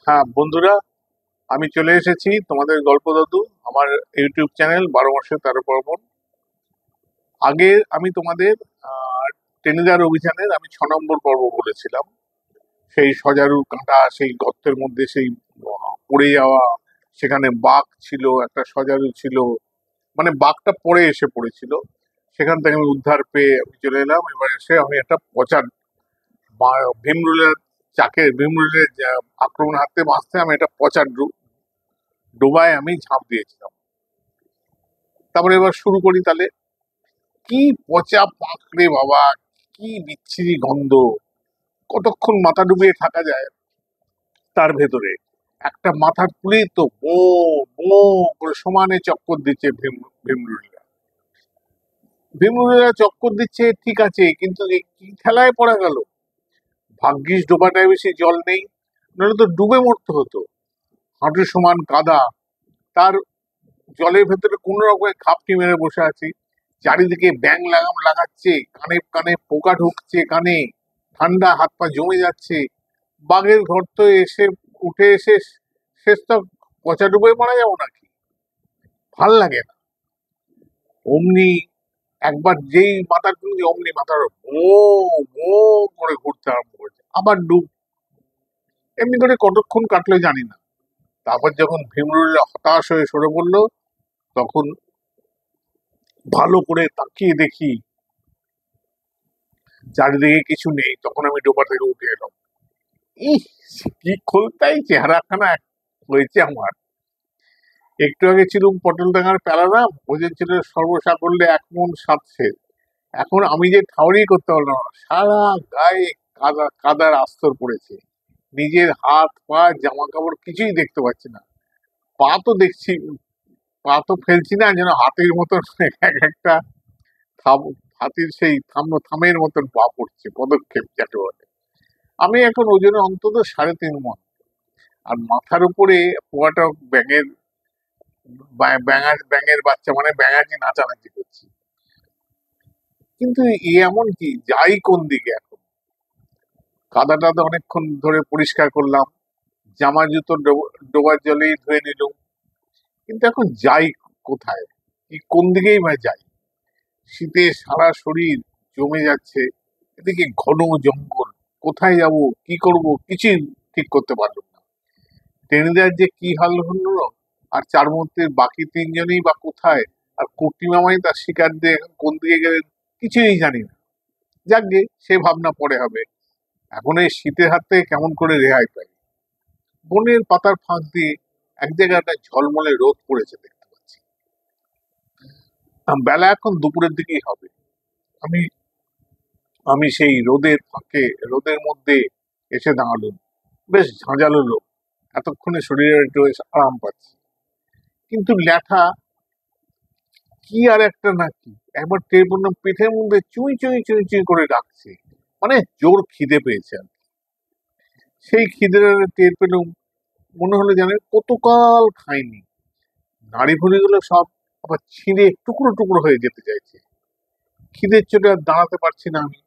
হ্যাঁ বন্ধুরা, আমি চলে এসেছি তোমাদের গল্প দাদু, আমার ইউটিউব চ্যানেল 12 মাসে 13 পার্বণ। আগে আমি তোমাদের টেনিদার অভিযানের আমি 6 নম্বর পর্ব বলেছিলাম। সেই সজারু কাঁটা, সেই গর্তের মধ্যে সেই পড়ে যাওয়া, সেখানে বাঘ ছিল, একটা সজারু ছিল, মানে বাঘটা পড়ে এসে পড়েছিল। সেখান থেকে আমি উদ্ধার পেয়ে আমি চলে এলাম। এবার এসে আমি একটা পচা ভীমরুলের ভীমরুলের আক্রমণ হাতে বাঁচতে আমি একটা পচা ডোবায় আমি ঝাঁপ দিয়েছিলাম। তারপরে এবার শুরু করি তাহলে। কি পচা পাকড়ে বাবা, কি বিচ্ছিরি গন্ধ! কতক্ষণ মাথা ডুবিয়ে থাকা যায় তার ভেতরে? একটা মাথার তুলেই তো বো বো করে সমানে চক্কর দিচ্ছে ভীমরুলিরা। ভীমরুলিরা চক্কর দিচ্ছে ঠিক আছে, কিন্তু এ কি খেলায় পড়া গেল! ভাগ্যিস ডোবাটায় বেশি জল নেই, নাহলে তো ডুবে মরতে হতো। হাঁটু সমান কাদা, তার জলের ভেতরে কোন রকমের খাপটি মেরে বসে আছি। চারিদিকে ব্যাঙ লাগাম লাগাচ্ছে, কানে কানে পোকা ঢুকছে, কানে ঠান্ডা, হাত পা জমে যাচ্ছে। বাঘের ঘর তো এসে উঠে এসে শেষ তো পচা ডুবে মারা যাবো নাকি? ভাল লাগে না। অমনি একবার যেই মাথার তুলছি অমনি মাথার ও ও করে ঘুরতে আরম্ভ করেছে, আবার ডুব। এমনি করে কতক্ষণ কাটলো জানি না। তারপর যখন ভীমরুল হতাশ হয়ে সরে পড়লো, তখন ভালো করে তাকিয়ে দেখি চারিদিকে কিছু নেই। তখন আমি ডোবা থেকে উঠে এলাম। ইহ, কি খোলতাই চেহারাখানা হয়েছে আমার! একটু আগে ছিলুম পটল ডাঙার প্যারারাম, ওজন ছিল সর্বসাকল্যে 1 মণ 7 সের। এখন আমি যে ঠাউরি করতে পারলাম না, সারা গায়ে কাদার আস্তর পড়েছে। নিজের হাত পা জামা কাপড় কিছুই দেখতে পাচ্ছি না। পা তো দেখছি, পা তো ফেলছি না, যেন হাতির মতন এক একটা হাতির সেই থামের মতন পা পড়ছে, পদক্ষেপ যাকে বলে। আমি এখন ওজনে অন্তত 3.5 মণ। আর মাথার উপরে পোয়াটা ব্যাঙের বাচ্চা, মানে ব্যাঙাচি নাচানাচি করছি। কিন্তু এমন কি যাই কোন দিকে এখন? কাদা টাদা অনেকক্ষণ ধরে পরিষ্কার করলাম, জামা জুতো ডোবার জলেই ধুয়ে নিলাম। কিন্তু এখন যাই কোথায়? কি কোন দিকেই বা যাই? শীতে সারা শরীর জমে যাচ্ছে, এদিকে ঘন জঙ্গল। কোথায় যাব, কি করব, কিছুই ঠিক করতে পারলাম না। টেনিদার যে কি হাল হলো, আর চার মধ্যে বাকি 3 জনই বা কোথায়, আর কুটি মামাই তার শিকার দিয়ে এখন কোন দিকে গেলেন কিছুই জানি না। যাকগে, সে ভাবনা পরে হবে। এখন এই শীতের হাত থেকে কেমন করে রেহাই পাই? বনের পাতার ফাঁক দিয়ে এক জায়গায় একটা ঝলমলে রোদ পড়েছে দেখতে পাচ্ছি। বেলা এখন দুপুরের দিকেই হবে। আমি আমি সেই রোদের ফাঁকে, রোদের মধ্যে এসে দাঁড়ালুম। বেশ ঝাঁঝালো রোদ, এতক্ষণে শরীরে একটু বেশ আরাম পাচ্ছি। কিন্তু ল্যাঠা কি আর একটা নাকি, একবার টের পড়লাম পিঠের মধ্যে চুই চুই চুই চুই করে ডাকছে। মানে জোর খিদে পেয়েছে আর কি। সেই খিদে টের পেলুম, মনে হলো যেন কতকাল খাইনি। নাড়ি ভুড়িগুলো সব আবার ছিঁড়ে টুকরো টুকরো হয়ে যেতে চাইছে। খিদের চোটে আর দাঁড়াতে পারছি না আমি।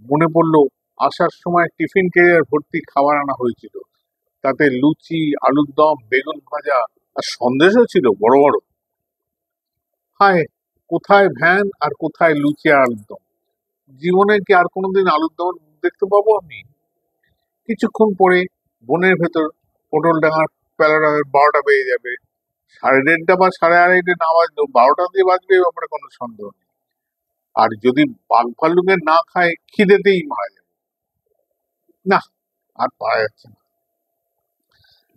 মনে পড়লো আসার সময় টিফিন ক্যারিয়ার ভর্তি খাবার আনা হয়েছিল। তাতে লুচি, আলুর দম, বেগুন ভাজা আর সন্দেশও ছিল বড় বড়। হায়, কোথায় ভ্যান আর কোথায় লুচি আর আলুর দম! জীবনে কি আর কোনোদিন আলুর দম দেখতে পাবো আমি? কিছুক্ষণ পরে বনের ভেতর পটল ডাঙার প্যালার 12টা বেজে যাবে। 1:30টা বা 2:30টে না বাজলেও 12টা দিয়ে বাজবে, এ ব্যাপারে কোনো সন্দেহ নেই। আর যদি বাঘ ভাল্লুকের না খায়, খিদেতেই মারা যাবে। না, আর পারা যাচ্ছে না।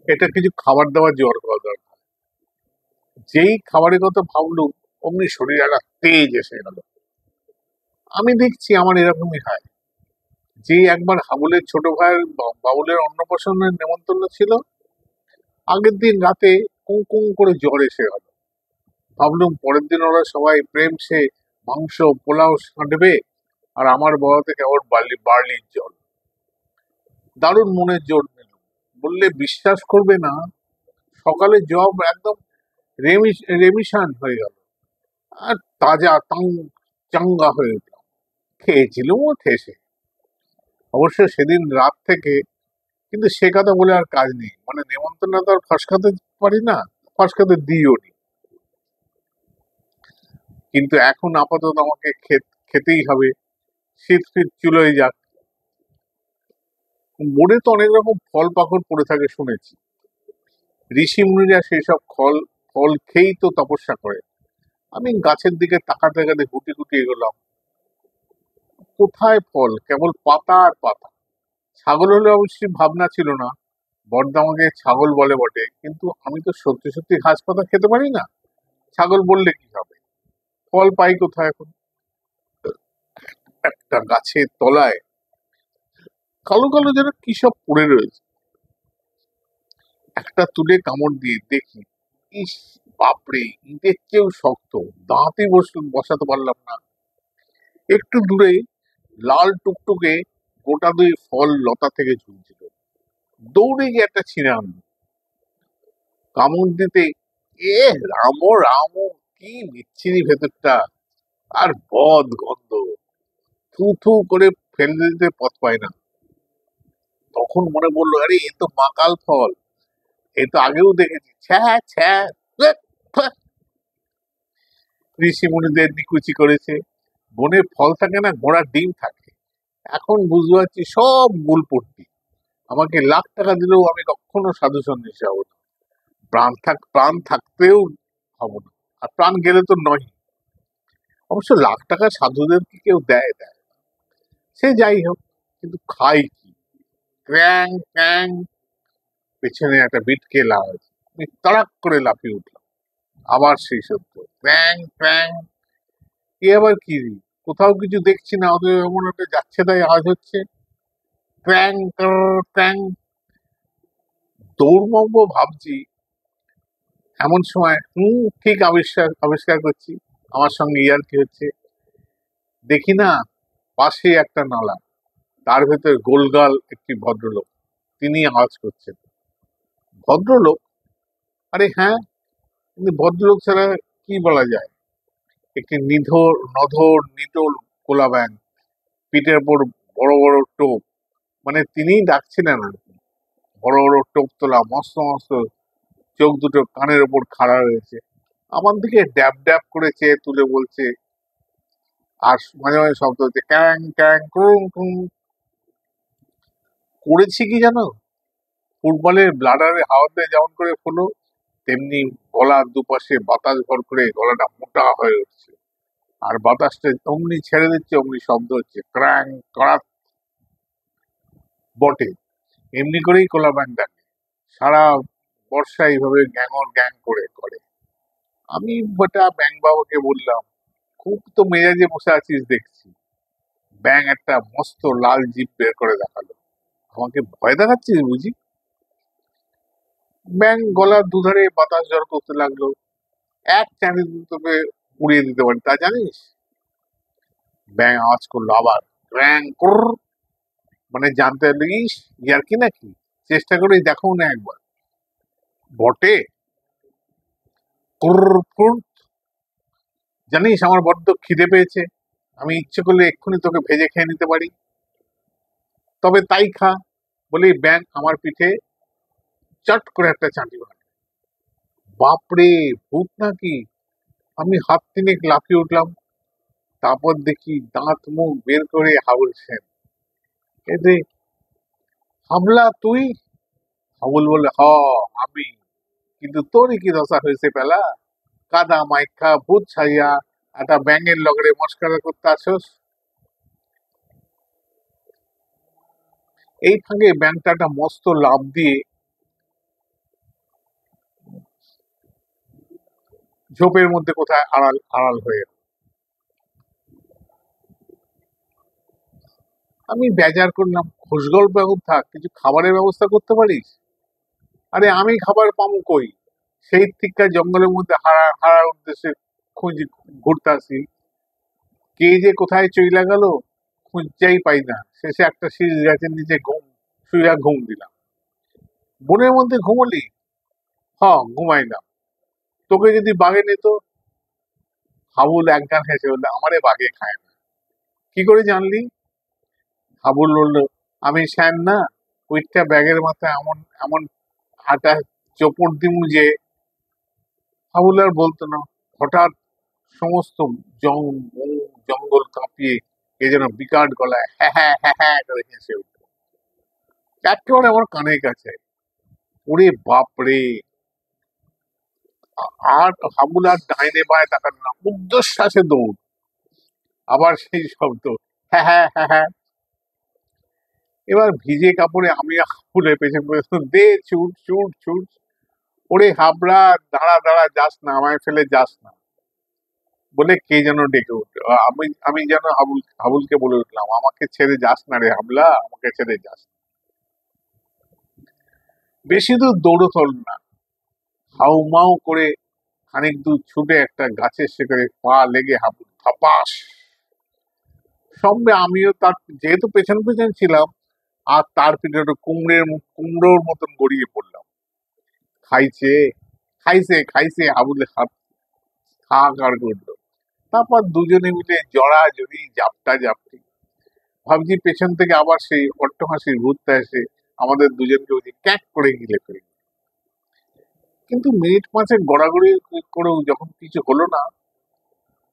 এটা কিছু খাবার দাবার জোগাড় করা দরকার। যেই খাবারের কথা ভাবলুম, অমনি শরীরে একটা তেজ এসে গেল। আমি দেখছি আমার এরকমই হয়। যে একবার হাবুলের ছোট ভাইয়ের বাবুলের অন্নপ্রাশনের নেমন্তন্ন ছিল, আগের দিন রাতে কুঁ কুঁ করে জ্বর এসে গেল। ভাবলুম পরের দিন ওরা সবাই প্রেম সে মাংস পোলাও সাঁটবে, আর আমার বড়াতে কেবল বার্লির জল। দারুণ মনের জোর নিল। বললে বিশ্বাস করবে না, সকালে জব একদম রেমিশন হয়ে গেল। আর তাজা চাঙ্গা হয়ে উঠলাম। খেয়েছিলুম ও ঠেসে। অবশ্য সেদিন রাত থেকে কিন্তু সে কথা বলে আর কাজ নেই, মানে নেমন্তন্ন তো আর ফসকাতে পারি না, ফসকাতে দিইও নি। কিন্তু এখন আপাতত আমাকে খেতেই হবে, শীত ফিত চুলোয় যাক। বনে তো অনেক রকম ফল পাকড় পড়ে থাকে শুনেছি, ঋষি মুনিরা সেই সব ফল ফল খেয়েই তো তপস্যা করে। আমি গাছের দিকে তাকাতে তাকাতে গুটি গুটি এগোলাম, কোথায় ফল, কেবল পাতা আর পাতা। ছাগল হলে অবশ্যই ভাবনা ছিল না, বড়দা আমাকে ছাগল বলে বটে, কিন্তু আমি তো সত্যি সত্যি ঘাস পাতা খেতে পারি না, ছাগল বললে কি হবে। ফল পাই কোথায় এখন? একটা গাছের তলায় কালো কালো যেন কি সব পড়ে রয়েছে, একটা তুলে কামড় দিয়ে দেখি, ইস, বাপরে, ইটের চেয়েও শক্ত, দাঁতই বসাতে পারলাম না। একটু দূরে লাল টুকটুকে গোটা দুই ফল লতা থেকে ঝুলছিল, দৌড়ে গিয়ে একটা ছিঁড়ে আনলো, কামড় দিতে, এ রামো রামো, কি বিচ্ছিরি ভেতরটা, আর বদ গন্ধ, থু থু করে ফেলে দিতে পথ পায় না। তখন মনে পড়লো, আরে এ তো মাকাল ফল, এ তো আগেও দেখেছি, ছ্যা ছ্যা। ধ্যাৎ, ধ্যাৎ। ঋষি মুনিদের নিকুচি করেছে, বনে ফল থাকে না, ঘোড়ার ডিম থাকে। এখন বুঝতে পারছি সব গুলপট্টি, আমাকে লাখ টাকা দিলেও আমি কখনো সাধু সন্ন্যাসী হব না, প্রাণ থাকতেও হব না, আর প্রাণ গেলে তো নয়। অবশ্য লাখ টাকা সাধুদের কি কেউ দেয়? দেয়, সে যাই হোক, কিন্তু খাই কি? ক্র্যাং ক্র্যাং, পেছনে একটা বিটকেল আওয়াজ, আমি তাড়াক করে লাফিয়ে উঠলাম। আবার সেই শব্দ, ক্র্যাং ক্র্যাং। এ আবার কি? কোথাও কিছু দেখছি না, অথচ এমন একটা যাচ্ছে তাই আওয়াজ হচ্ছে, ক্র্যাং ক্র্যাং। দৌড়বো ভাবছি, এমন সময় ঠিক আবিষ্কার আবিষ্কার করছি, আমার সঙ্গে ইয়ার কি হচ্ছে। দেখি না, পাশে একটা নালা, তার ভেতর গোলগাল একটি ভদ্রলোক, তিনি আওয়াজ করছেন। ভদ্রলোক? আরে হ্যাঁ, কিন্তু ভদ্রলোক ছাড়া কি বলা যায়? একটি নিটোল কোলা ব্যাঙ, পিঠের ওপর বড় বড় টোপ, মানে তিনিই ডাকছিলেন আর কি। বড় বড় টোপ তোলা, মস্ত মস্ত চোখ দুটো কানের ওপর খাড়া রয়েছে, আমার দিকে ড্যাব ড্যাব করে চেয়ে তুলে বলছে, আর মাঝে মাঝে শব্দ হচ্ছে ক্যাং ক্যাং ক্রুং ক্রুং। করেছি কি জানো, ফুটবলের ব্লাডারে হাওয়াতে যেমন করে ফোলো, তেমনি গলার দুপাশে বাতাস ভর করে গলাটা মোটা হয়ে উঠছে, আর বাতাসটা অমনি ছেড়ে দিচ্ছে, অমনি শব্দ হচ্ছে ক্র্যাং করাত। বটে, এমনি করেই কোলা ব্যাং ডাকে, সারা বর্ষা এইভাবে গ্যাঙর গ্যাং করে করে। আমি বেটা ব্যাং বাবাকে বললাম, খুব তো মেজাজে বসে আছিস দেখছি। ব্যাং একটা মস্ত লাল জিভ বের করে দেখালো, আমাকে ভয় দেখাচ্ছিস বুঝি? ব্যাং গলার দুধারে বাতাস ঝড় করতে লাগলো, এক চাঁদি তোকে উড়িয়ে দিতে পারি তা জানিস? ব্যাং আওয়াজ করলো আবার, ক্র্যাং ক্র, মানে জানতে লেগিস ইয়ার্কি নাকি, চেষ্টা করে দেখো না একবার। বটে, কুর কুর। জানিস আমার বড্ড খিদে পেয়েছে, আমি ইচ্ছে করলে এক্ষুনি তোকে ভেজে খেয়ে নিতে পারি, তবে তাই খা। বলেই ব্যাং আমার পিঠে চট করে একটা চাঁটি মারে। বাপরে, ভূত নাকি! আমি হাত তিনেক লাফিয়ে উঠলাম, তারপর দেখি দাঁত মুখ বের করে হাবুল সেন। এতে, হামলা তুই? হাবুল বলে, হ, আমি। কিন্তু তোরই কি দশা হয়েছে পেলা, কাদা মাইখা ভূত ছাইয়া একটা ব্যাঙের লগড়ে মস্কারা করতে আসস। এই ফাঁকে ব্যাংকটা একটা মস্ত লাফ দিয়ে ঝোপের মধ্যে কোথায় আড়াল আড়াল হয়ে গেল। আমি বেজার করলাম, খোশ গল্প এখন থাক, কিছু খাবারের ব্যবস্থা করতে পারিস? আরে আমি খাবার পাবো কই, সেই থেকে জঙ্গলের মধ্যে হারার উদ্দেশ্যে খুঁজি, ঘুরতে আসি, কে যে কোথায় চইলা গেল খুঁজতেই পাই না, শেষে একটা শীষ গাছের নিচে শুইয়া ঘুম দিলাম। বনের মধ্যে ঘুমলি? হ, ঘুমাইলাম। তোকে যদি বাঘে নিত? হাবুল একগান হেসে বললে, আমারে বাঘে খায় না। কি করে জানলি? হাবুল বলল, আমি শ্যান না, ওইটা ব্যাগের মাথায় এমন এমন হাঁটা চোপড় দিমু যে হাবুল আর বলতো না। হঠাৎ সমস্ত জঙ্গল কাঁপিয়ে কে যেন বিকট গলায় হ্যাঁ হ্যাঁ হ্যাঁ হ্যাঁ করে হেসে উঠল, একেবারে আমার কানের কাছে। ওরে বাপরে! আর হাবুল আর ডাইনে বাঁয়ে তাকালো না, ঊর্ধ্বশ্বাসে দৌড়। আবার সেই শব্দ, হ্যাঁ হ্যাঁ হ্যাঁ হ্যাঁ। এবার ভিজে কাপড়ে আমি হাবুলের পেছন পেছন দে ছুট ছুট ছুট। ওরে হাবড়া, দাঁড়া দাঁড়া, যাস না, আমায় ফেলে যাস না বলে কে যেন ডেকে উঠলো। আমি আমি যেন হাবুলকে বলে উঠলাম, আমাকে ছেড়ে যাস না রে হাবলা, আমাকে ছেড়ে যাস না। বেশি দূর দৌড়ত হল না, হাউমাউ করে খানিক দূর ছুটে একটা গাছের শিকড়ে পা লেগে হাবুল ধপাস। সঙ্গে আমিও তার, যেহেতু পেছন পেছন ছিলাম, আর তার পিছনে কুমড়োর মতন গড়িয়ে পড়লাম। খাইছে খাইছে খাইছে, হাবুলে হাত হাহাকার করলো। তারপর দুজনে মিলে জড়াজড়ি জাপটা জাপটি। ভাবছি পেছন থেকে আবার সেই অট্টহাসির ভূতটা এসে আমাদের দুজনকে ওই ক্যাক করে গিলে ফেলবে। কিন্তু মিনিট পাঁচেক গড়াগড়ি করেও যখন কিছু হলো না,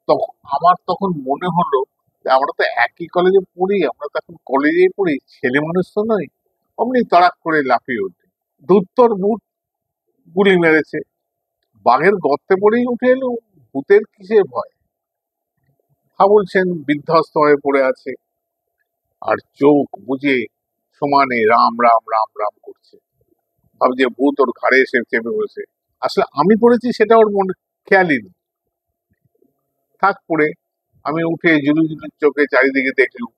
তখন তখন মনে হলো যে আমরা তো একই কলেজে পড়ি, আমরা তো এখন কলেজেই পড়ি, ছেলে মানুষ তো নয়। অমনি তাড়াক করে লাফিয়ে উঠে, ধুত্তর ভূত, গুলি মেরেছে, বাঘের গর্তে পড়েই উঠে এলো, ভূতের কিসের ভয়। হাবুল সেন বিধ্বস্ত হয়ে পড়ে আছে, আর চোখ বুজে সমানে রাম রাম রাম রাম করছে। ভাবছে ভূত ওর ঘাড়ে এসে চেপে বসে। আসলে আমি পড়েছি সেটা ওর মনে খেয়ালই নেই। থাক পড়ে। আমি উঠে জুলু জুলু চোখে চারিদিকে দেখলুম,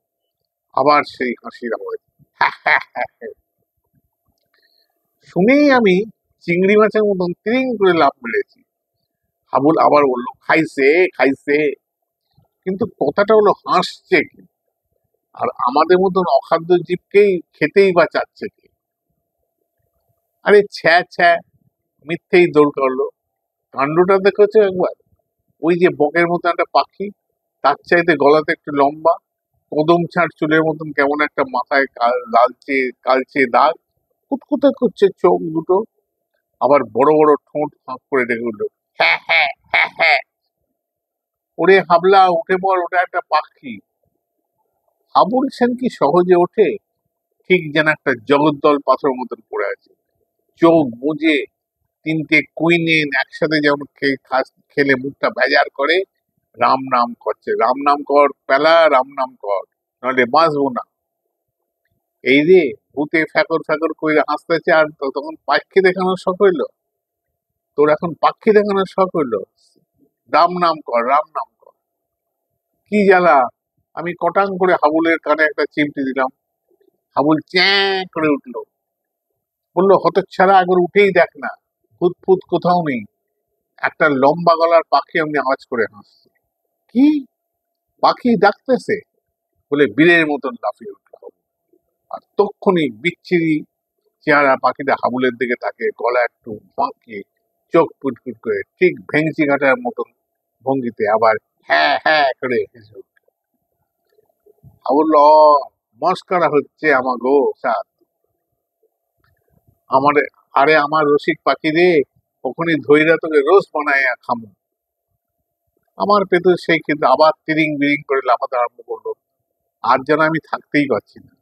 আবার সেই হাসির আওয়াজ, শুনেই আমি চিংড়ি মাছের মতন তিরিং করে লাফ মেরেছি। হাবুল আবার বললো, খাইছে খাইছে, কিন্তু কথাটা হলো হাসছে কি, আর আমাদের মতন অখাদ্য জীবকেই খেতেই বা চাচ্ছে কি। আরে ছ্যা ছ্যা, মিথ্যেই দৌড় করলো। কাণ্ডটা দেখেছো একবার? ওই যে বকের মতো একটা পাখি, তার চাইতে গলাতে একটু লম্বা, কদম ছাড় চুলের মতন কেমন একটা মাথায় লালচে কালচে দাগ, কুতকুতে করছে চোখ দুটো, আবার বড় বড় ঠোঁট ফাঁক করে ডেকে উঠলো, হ্যাঁ হ্যাঁ হ্যাঁ হ্যাঁ। ওরে হাবলা, উঠে পড়, ওটা একটা পাখি। হাবুল সেন কি সহজে ওঠে? ঠিক যেন একটা জগদ্দল পাথর মতন পড়ে আছে। চোখ বুজে তিনটে কুইনেন একসাথে যেমন খেলে মুখটা বেজার করে রাম নাম করছে, রাম নাম কর পেলা, রাম নাম কর, নাহলে বাঁচবো না। এই রে, ভূতে ফ্যাকর ফ্যাকর করে হাসতেছে, আর তখন পাখি দেখানোর শখ হইলো। তোর এখন পাখি দেখানোর শখ হইলো? রাম নাম কর, রাম নাম কর। কি জ্বালা! আমি কটাং করে হাবুলের কানে একটা চিমটি দিলাম। হাবুল চ্যাঁ করে উঠলো, বললো, হতচ্ছাড়া, একবার উঠেই দেখ না, ভূত ফুত কোথাও নেই। একটা লম্বা গলার পাখি এমনি আওয়াজ করে হাসছে। কি? পাখি ডাকতেছে? বলে বীরের মতন লাফিয়ে উঠল হাবুল। আর তক্ষুনি বিচ্ছিরি চেহারা পাখিটা হাবুলের দিকে তাকে গলা একটু বাঁকিয়ে চোখ ফুটফুট করে ঠিক ভেংচি কাটার মতন ভঙ্গিতে আবার হ্যাঁ হ্যাঁ করে হেসে উঠল। হাবুল, মস্করা হচ্ছে আমাগো স্যার, আমার, আরে আমার রসিক পাখি রে, ওখানে ধৈরা তোকে রোজ বানায় খামু। আমার পেতে সেই কিন্তু আবার তিরিং বিরিং করে লাফাতে আরম্ভ করলো। আর যেন আমি থাকতেই পারছি না।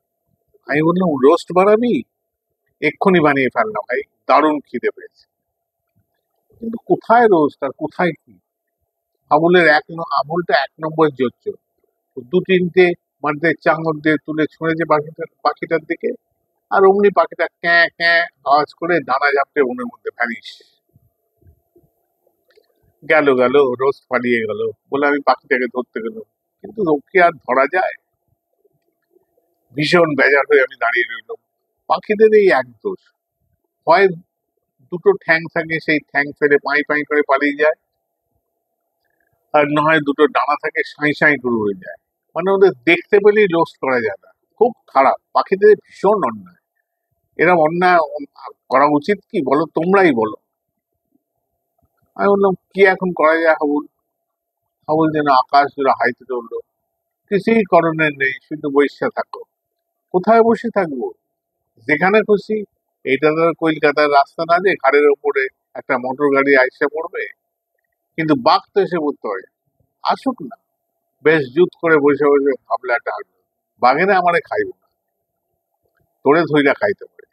আমি বললাম, রোস্ট বানাবি? এক্ষুনি বানিয়ে ফেললাম ভাই, দারুণ খিদে পেয়েছে। কিন্তু কোথায় রোস্ট আর কোথায় কি? আমুলটা 1 নম্বর জোচ্চ। দু তিনটে মানে চাঙর দিয়ে তুলে ছুঁড়েছে পাখিটার দিকে, আর অমনি পাখিটা ক্যাঁ ক্যাঁ আওয়াজ করে দানা ঝাপটে বনের মধ্যে ভ্যানিশ। গেল গেল, রোস্ট পালিয়ে গেল বলে আমি পাখিটাকে ধরতে গেলাম, কিন্তু ওকে আর ধরা যায়? ভীষণ বেজার হয়ে আমি দাঁড়িয়ে রইলাম। পাখিদের এই এক দোষ, হয় দুটো ঠ্যাং থাকে, সেই ঠ্যাং ফেলে পাই পাই করে পালিয়ে যায়, আর না হয় দুটো ডানা থাকে, সাঁই সাঁই করে উড়ে যায়। মানে ওদের দেখতে পেলেই রোস্ট করা যায় না। খুব খারাপ, পাখিদের ভীষণ অন্যায়। এরা অন্যায় করা উচিত কি বলো, তোমরাই বলো। আমি বললাম, কি এখন করা যায় হাবুল? হাবুল যেন আকাশ জোড়া হাইতে চললো, কিছুই করণের নেই, শুধু বসে থাকো। কোথায় বসে থাকবো? যেখানে খুশি। এইটা তো আর কলকাতার রাস্তা না যে ঘাড়ের ওপরে একটা মোটর গাড়ি আইসা পড়বে। কিন্তু বাঘ তো এসে পড়তে হয়, আসুক না, বেশ জুত করে বসে বসে ভাবলাটা হাঁটবে। বাঘেরা আমারে খাইব না, তোরে ধইরা খাইতে পারে,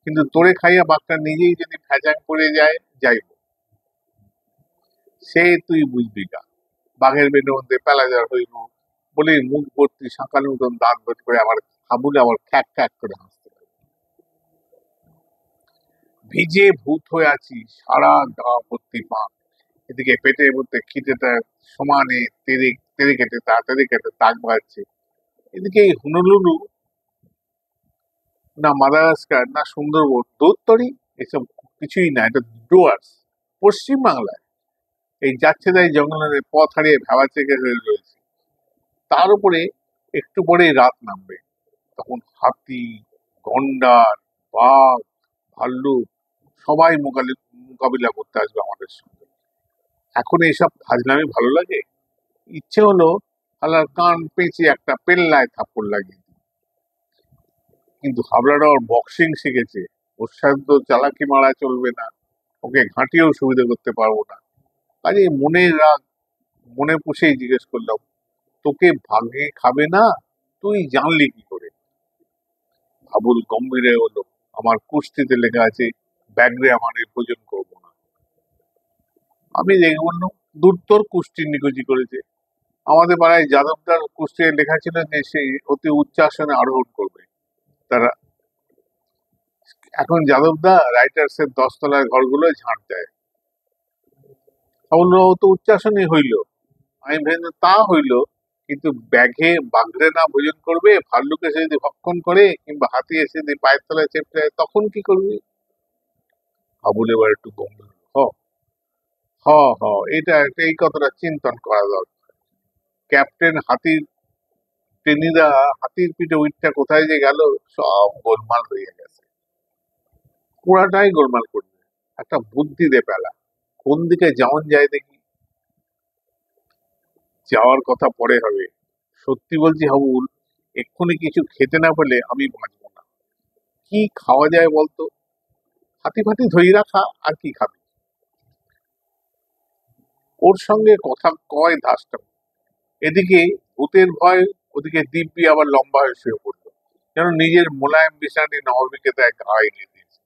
কিন্তু তোরে খাইয়া বাঘটা নিজেই যদি ফ্যাচাং পড়ে যায়, যাইব, সে তুই বুঝবি না। বাঘের পেটের মধ্যে প্যালাজার হইল বলে মুখ ভর্তি শাঁকার মতন দাঁত বের করে আমার হাবুলে আবার খ্যাক খ্যাক করে হাসতে লাগে। ভিজে ভূত হয়ে আছি, সারা গা ভর্তি পা। এদিকে পেটের মধ্যে খিদেটা সমানে তেরে তেরে কেটে তাড়াতাড়ি কেটে তাক বাড়ছে। এদিকে এই হুনুলুলু, না মাদাগাস্কার, না সুন্দরবন, দৌত্তরি, এসব কিছুই না, এটা ডুয়ার্স পশ্চিম বাংলায়। এই যাচ্ছে তাই জঙ্গলের পথ হারিয়ে ভেবা চেকে হয়ে রয়েছে। তার উপরে একটু পরেই রাত নামবে, তখন হাতি, গন্ডার, বাঘ, ভাল্লুক সবাই মোকাবিলা করতে আসবে আমাদের সঙ্গে। এখন এইসব ফাজলামি ভালো লাগে? ইচ্ছে হলো হালার কান পেঁচে একটা পেল্লায় থাপ্পড় লাগিয়ে দিই। কিন্তু হাবলাটা ওর বক্সিং শিখেছে, ওর সাথে তো চালাকি মারা চলবে না, ওকে ঘাঁটিয়েও সুবিধা করতে পারবো না। কাজে মনের রাগ মনে পুষেই জিজ্ঞেস করলাম, তোকে ভাগে খাবে না? তুই জানলি কি করে? আবুল গম্ভীর হয়ে হলো, আমার কুস্তিতে লেখা আছে ব্যাগরে আমার ভোজন করবো না। আমি রেগে বললাম, দূর তোর কুস্তির নিকুচি করেছে। আমাদের পাড়ায় যাদবদার কুস্তি লেখা ছিল যে সে অতি উচ্চ আসনে আরোহণ করবে। তারা এখন যাদবদা রাইটার্স এর 10 তলার ঘরগুলো ঝাঁট দেয়। বললো ও তো উচ্চাসনই হইল। আমি ভেবে তা হইল, কিন্তু ব্যাঘে বাঘরে না ভোজন করবে, ভাল্লুক এসে যদি ভক্ষণ করে কিংবা হাতি এসে যদি পায়ের তলায় চেপে যায়, তখন কি করবি? আবুল এবার একটু গম্ভীর হলো। হ হ, এই কথাটা চিন্তন করা দরকার। ক্যাপ্টেন হাতির টেনিদা হাতির পিঠে উইটটা কোথায় যে গেল, সব গোলমাল হয়ে গেছে। পুরাটাই গোলমাল করবে। একটা বুদ্ধি দে পেলা, কোন দিকে যাওন যায় দেখি। যাওয়ার কথা পরে হবে, সত্যি বলছি হাবুল, এক্ষুনি কিছু খেতে না পেলে আমি বাঁচবো না। কি খাওয়া যায় বলতো? হাতি ফাতি ধরে রাখা, আর কি খাবি? ওর সঙ্গে কথা কয় ধাসটা। এদিকে ভূতের ভয়, ওদিকে দিব্যি আবার লম্বা হয়ে শুয়ে পড়লো, যেন নিজের মোলায়েম বিছানাটি নবমীকে তাই গায়ে দিয়ে দিয়েছে।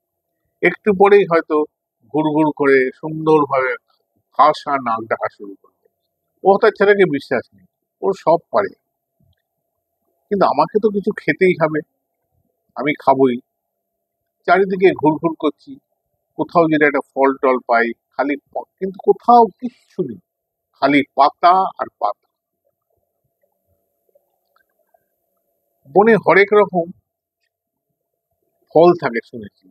একটু পরেই হয়তো ঘুর ঘুর করে সুন্দরভাবে ঘাস আর নাক ডাকা শুরু করবে। ও তার ছেলেকে বিশ্বাস নেই, ও সব পারে। কিন্তু আমাকে তো কিছু খেতেই হবে, আমি খাবোই। চারিদিকে ঘুরঘুর করছি, কোথাও যদি একটা ফল টল পাই, খালি কিন্তু কোথাও কিচ্ছু নেই, খালি পাতা আর পাতা। বনে হরেক রকম ফল থাকে শুনেছি,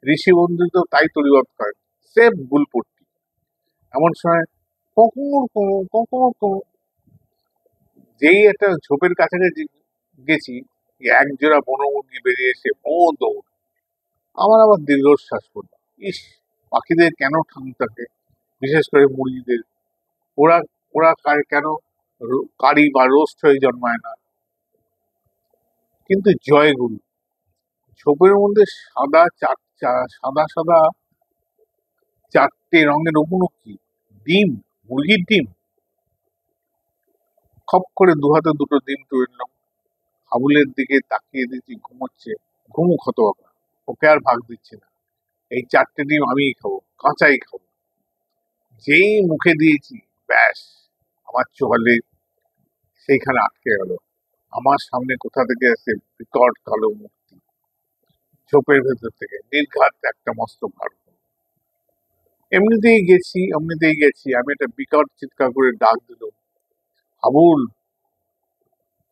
ঋষি বন্ধু তো তাই তৈরিবাদ করেন, সেব বুলপট্টি। এমন সময় কখন কখন যেই একটা ঝোপের কাছাকাছি গেছি, এক জোড়া বনমুরগি বেরিয়ে এসে ও দৌড়। আমার আবার দীর্ঘশ্বাস পড়ল। ইস, পাখিদের কেন ঠাং থাকে, বিশেষ করে মুরগিদের। ওরা ওরা কেন কারি বা রোস্ট হয়ে জন্মায় না? কিন্তু জয় গুরু, ঝোপের মধ্যে সাদা সাদা চারটে রঙের উপনক্ষী, ডিম, মুরগির ডিম। খপ করে দুহাতে দুটো ডিম তুলে নিলাম, হাবুলের দিকে তাকিয়ে দিচ্ছি, ঘুমোচ্ছে। ঘুমুক হতভাগা, ওকে আর ভাগ দিচ্ছে না। এই 4টে ডিম আমিই খাবো, কাঁচাই খাবো। যেই মুখে দিয়েছি, ব্যাস, আমার চোয়ালে সেইখানে আটকে গেল। আমার সামনে কোথা থেকে এসে বিকট কালো মূর্তি, ঝোপের ভেতর থেকে নির্ঘাত একটা মস্ত ভার। এমনিতেই গেছি, আমি একটা বিকট চিৎকার করে ডাক দিল, হাবুল!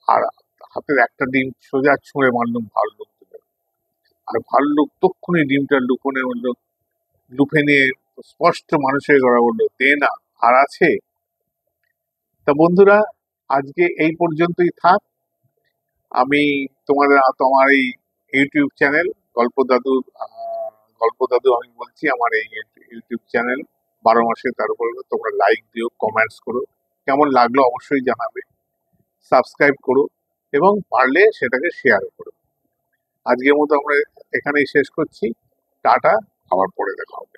আর হাতের একটা ডিম সোজা ছুঁড়ে মারলুম ভাল্লুক দিল। আর ভাল্লুক তক্ষুনি ডিমটা লুফে নিয়ে স্পষ্ট মানুষের গলা বললো, দে না, আর আছে। তা বন্ধুরা, আজকে এই পর্যন্তই থাক। আমি তোমার এই ইউটিউব চ্যানেল গল্প দাদু, গল্প দাদু আমি বলছি, আমার এই ইউটিউব চ্যানেল 12 মাসে, তার উপরে তোমরা লাইক দিও, কমেন্টস করো, কেমন লাগলো অবশ্যই জানাবে, সাবস্ক্রাইব করো এবং পারলে সেটাকে শেয়ার করো। আজকের মতো আমরা এখানেই শেষ করছি। টাটা, আবার পরে দেখা হবে।